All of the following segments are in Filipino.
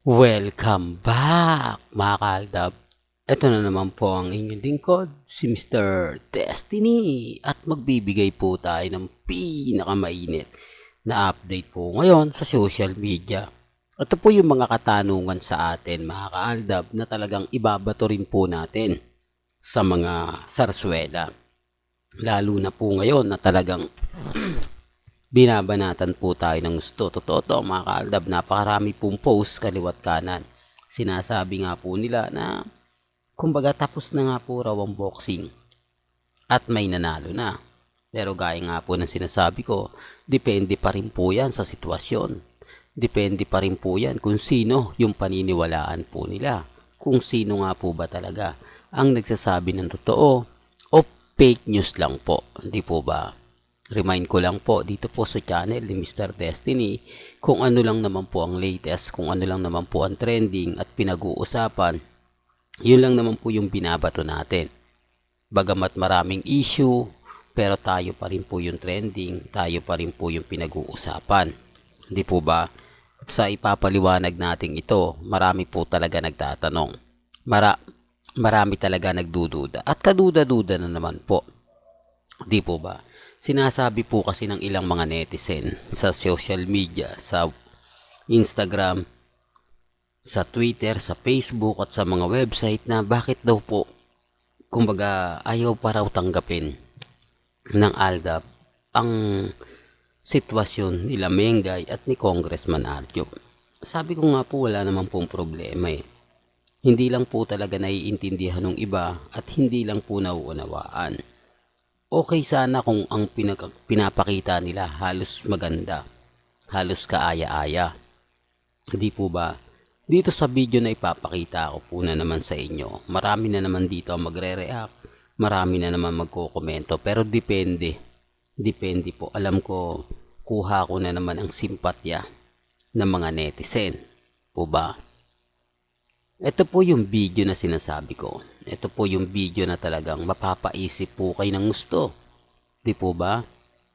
Welcome back mga kaaldab. Ito na naman po ang inyong lingkod, si Mr. Destiny. At magbibigay po tayo ng pinakamainit na update po ngayon sa social media. Ito po yung mga katanungan sa atin mga kaaldab na talagang ibabato rin po natin sa mga sarswela. Lalo na po ngayon na talagang binabanatan po tayo ng gusto. Totoo to mga kaaldab, napakarami pong post kaliwat kanan. Sinasabi nga po nila na kumbaga tapos na nga po raw ang boxing at may nanalo na. Pero gaya nga po ng sinasabi ko, depende pa rin po yan sa sitwasyon. Depende pa rin po yan kung sino yung paniniwalaan po nila. Kung sino nga po ba talaga ang nagsasabi ng totoo o fake news lang po. Hindi po ba? Remind ko lang po dito po sa channel ni Mr. Destiny kung ano lang naman po ang latest, kung ano lang naman po ang trending at pinag-uusapan, yun lang naman po yung binabato natin. Bagamat maraming issue, pero tayo pa rin po yung trending, tayo pa rin po yung pinag-uusapan. Hindi po ba? Sa ipapaliwanag natin ito, marami po talaga nagtatanong. Marami talaga nagdududa at kaduda-duda na naman po. Di po ba? Sinasabi po kasi ng ilang mga netizen sa social media, sa Instagram, sa Twitter, sa Facebook at sa mga website na bakit daw po, kumbaga ayaw pa raw tanggapin ng ALDAP ang sitwasyon nila Mengay at ni Congressman Arjo. Sabi ko nga po wala naman pong problema eh. Hindi lang po talaga naiintindihan ng iba at hindi lang po nauunawaan. Okay sana kung ang pinapakita nila halos maganda, halos kaaya-aya. Hindi po ba? Dito sa video na ipapakita ko po na naman sa inyo, marami na naman dito ang magre-react, marami na naman magko-komento, pero depende. Depende po. Alam ko, kuha ko na naman ang simpatya ng mga netizen. Po ba? Ito po yung video na sinasabi ko. Ito po yung video na talagang mapapaisip po kayo ng gusto. Di po ba?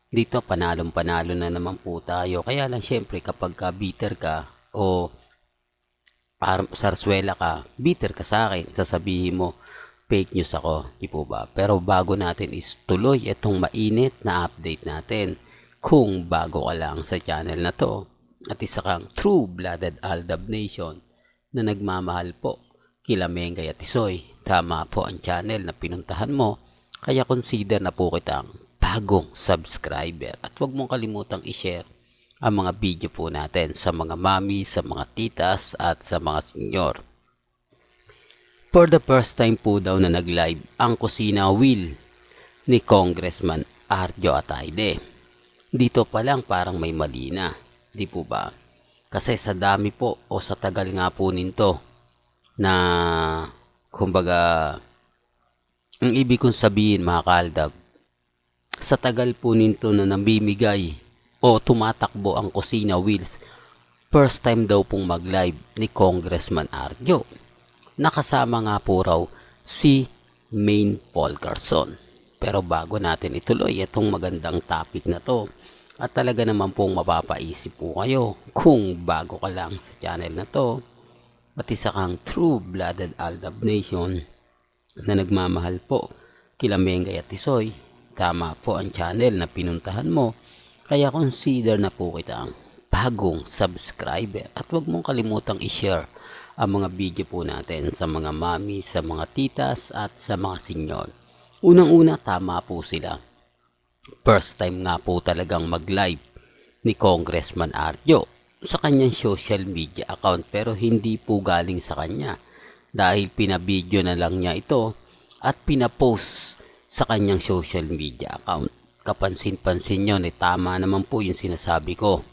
Dito panalong-panalo na naman po tayo. Kaya lang syempre kapag ka bitter ka o sarswela ka, bitter ka sa akin, sasabihin mo fake news ako. Di po ba? Pero bago natin is tuloy itong mainit na update natin. Kung bago ka lang sa channel na to at isa kang true-blooded Aldab Nation na nagmamahal po kila Mengay at Tisoy, tama po ang channel na pinuntahan mo, kaya consider na po kitang bagong subscriber at huwag mong kalimutang i-share ang mga video po natin sa mga mami, sa mga titas at sa mga senyor. For the first time po daw na nag-live ang Kusina Will ni Congressman Arjo Ataide. Dito pa lang parang may mali na, di po ba? Kasi sa dami po o sa tagal nga po nito na kumbaga ang ibig kong sabihin mga kaaldab, sa tagal po nito na namimigay o tumatakbo ang Kusina Wheels, first time daw pong mag-live ni Congressman Arjo. Nakasama nga po raw si Maine Paul Carson. Pero bago natin ituloy itong magandang topic na to, at talaga naman pong mapapaisip po kayo kung bago ka lang sa channel na to at isa kang true-blooded Aldab Nation na nagmamahal po kila Mengay at Tisoy, tama po ang channel na pinuntahan mo, kaya consider na po kitang bagong subscriber at huwag mong kalimutang i-share ang mga video po natin sa mga mami, sa mga titas at sa mga senyor. Unang-una, tama po sila. First time nga po talagang mag-live ni Congressman Arjo sa kanyang social media account, pero hindi po galing sa kanya dahil pinabidyo na lang niya ito at pinapost sa kanyang social media account. Kapansin-pansin nyo, tama naman po yung sinasabi ko.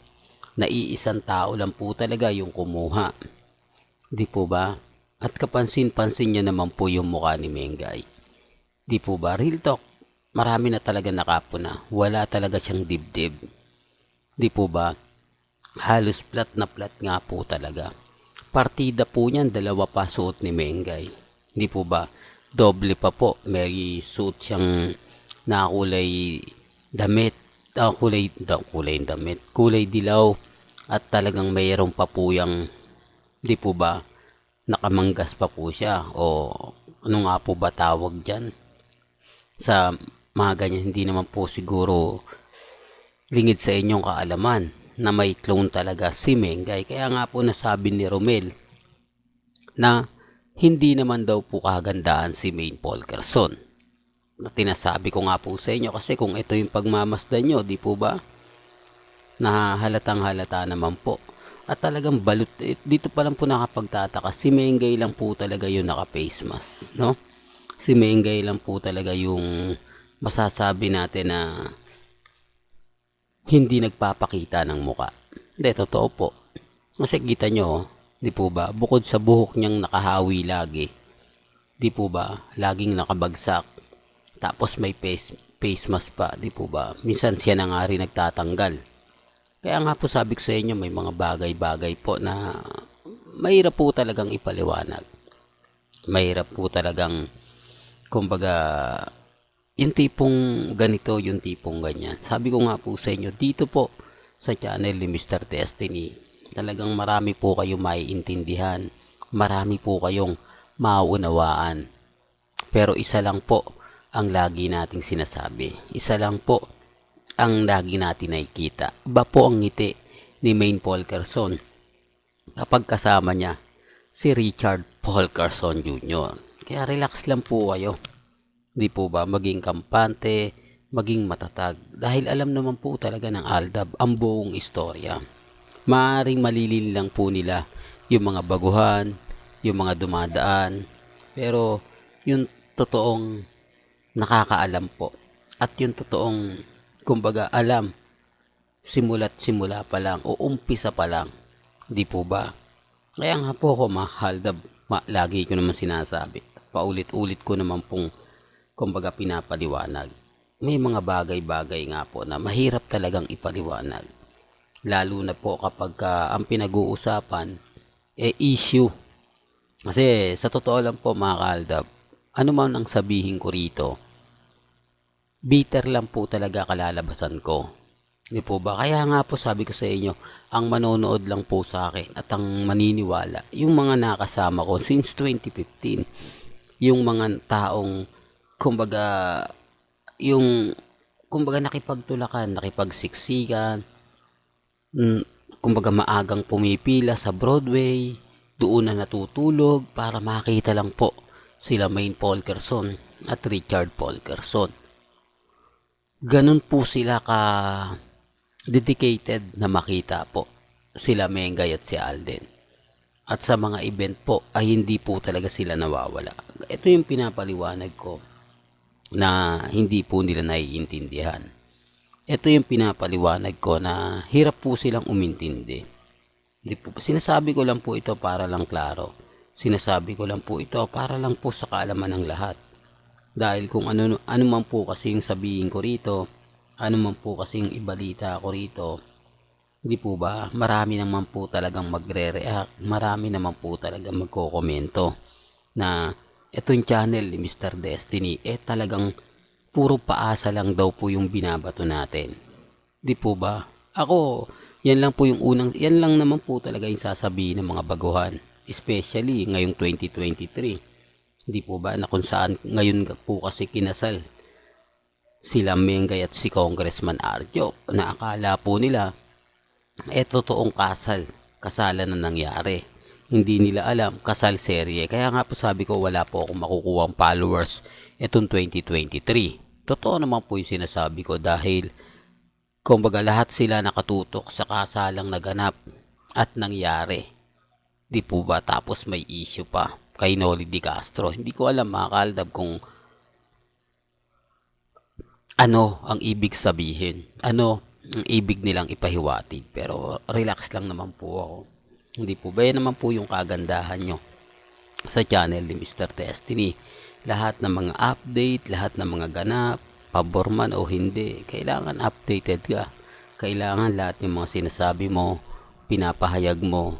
Naiisang tao lang po talaga yung kumuha. Di po ba? At kapansin-pansin nyo naman po yung mukha ni Mengay. Di po ba? Real talk. Marami na talaga nakapuna. Wala talaga siyang dibdib. Di po ba? Halos flat na flat nga po talaga. Partida po niyan, dalawa pa suot ni Mengay. Di po ba? Doble pa po. May suot siyang nakulay damit. Kulay damit. Kulay dilaw. At talagang mayroon pa po yung Di po ba? Nakamanggas pa po siya o ano nga po ba tawag dyan sa mga ganyan. Hindi naman po siguro lingid sa inyong kaalaman na may clone talaga si Mengay. Kaya nga po nasabi ni Romel na hindi naman daw po kagandaan si Maine Polkerson. Na tinasabi ko nga po sa inyo kasi kung ito yung pagmamasdan nyo, di po ba? Nahahalatang halata naman po. At talagang balut, dito pa lang po nakapagtataka, si Mengay lang po talaga yung naka-face mask, no? Si Mengay lang po talaga yung masasabi natin na hindi nagpapakita ng muka. Hindi, totoo po. Kasi kita nyo, di po ba, bukod sa buhok niyang nakahawi lagi, di po ba, laging nakabagsak, tapos may face mask pa, di po ba, minsan siya na nga rin nagtatanggal. Kaya nga po sabi ko sa inyo, may mga bagay-bagay po na mahirap po talagang ipaliwanag. Mahirap po talagang, kumbaga, yung tipong ganito, yung tipong ganyan. Sabi ko nga po sa inyo, dito po sa channel ni Mr. Destiny, talagang marami po kayong maiintindihan. Marami po kayong mauunawaan. Pero isa lang po ang lagi nating sinasabi. Isa lang po ang lagi natin nakikita. Iba po ang ngiti ni Maine Polkerson kapag kasama niya si Richard Polkerson Jr. Kaya relax lang po kayo. Di po ba? Maging kampante, maging matatag. Dahil alam naman po talaga ng Aldab ang buong istorya. Maaring malilin lang po nila yung mga baguhan, yung mga dumadaan. Pero yung totoong nakakaalam po at yung totoong kumbaga alam simula't simula pa lang o umpisa pa lang, di po ba? Kaya nga po ako Aldab, lagi ko naman sinasabi, paulit-ulit ko naman pong kumbaga pinapaliwanag. May mga bagay-bagay nga po na mahirap talagang ipaliwanag, lalo na po kapag ang pinag-uusapan issue. Kasi sa totoo lang po mga Aldab, ano man ang sabihin ko rito, bitter lang po talaga kalalabasan ko. Di po ba? Kaya nga po sabi ko sa inyo, ang manonood lang po sa akin at ang maniniwala, yung mga nakasama ko since 2015. Yung mga taong, kumbaga, yung, kumbaga nakipagtulakan, nakipagsiksikan, kumbaga maagang pumipila sa Broadway, doon na natutulog para makita lang po sila Maine Polkerson at Richard Polkerson. Ganun po sila ka dedicated na makita po sila Mengay at si Alden. At sa mga event po ay hindi po talaga sila nawawala. Ito yung pinapaliwanag ko na hindi po nila naiintindihan. Ito yung pinapaliwanag ko na hirap po silang umintindi. Sinasabi ko lang po ito para lang klaro. Sinasabi ko lang po ito para lang po sa kaalaman ng lahat. Dahil kung ano man po kasi yung sabihin ko rito, ano man po kasi yung ibalita ko rito, hindi po ba, marami naman po talagang magre-react, marami naman po talagang magkokomento na itong channel ni Mr. Destiny, talagang puro paasa lang daw po yung binabato natin. Di po ba? Ako, yan lang po yung yan lang naman po talaga yung sasabihin ng mga baguhan, especially ngayong 2023. Hindi po ba na kung saan ngayon po kasi kinasal sila Mengay at si Congressman Arjo na akala po nila totoong kasalan na nangyari. Hindi nila alam, kasal serye. Kaya nga po sabi ko wala po akong makukuha followers itong 2023. Totoo naman po yung sinasabi ko dahil kumbaga lahat sila nakatutok sa kasalang naganap at nangyari. Di po ba? Tapos may issue pa kay Noli Di Castro. Hindi ko alam mga Kaaldab kung ano ang ibig sabihin. Ano ang ibig nilang ipahiwatig. Pero relax lang naman po ako. Hindi po ba? Yan naman po yung kagandahan nyo sa channel ni Mr. Destiny. Lahat ng mga update, lahat ng mga ganap, pabor man o hindi, kailangan updated ka. Kailangan lahat ng mga sinasabi mo, pinapahayag mo,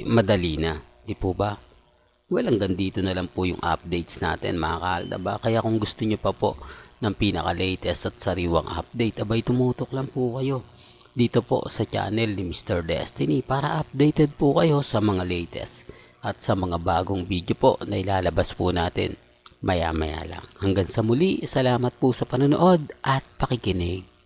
madali na. Di po ba? Well, hanggang dito na lang po yung updates natin mga Kaaldab. Kaya kung gusto nyo pa po ng pinaka-latest at sariwang update, abay tumutok lang po kayo dito po sa channel ni Mr. Destiny para updated po kayo sa mga latest at sa mga bagong video po na ilalabas po natin maya maya lang. Hanggang sa muli, salamat po sa panonood at pakikinig.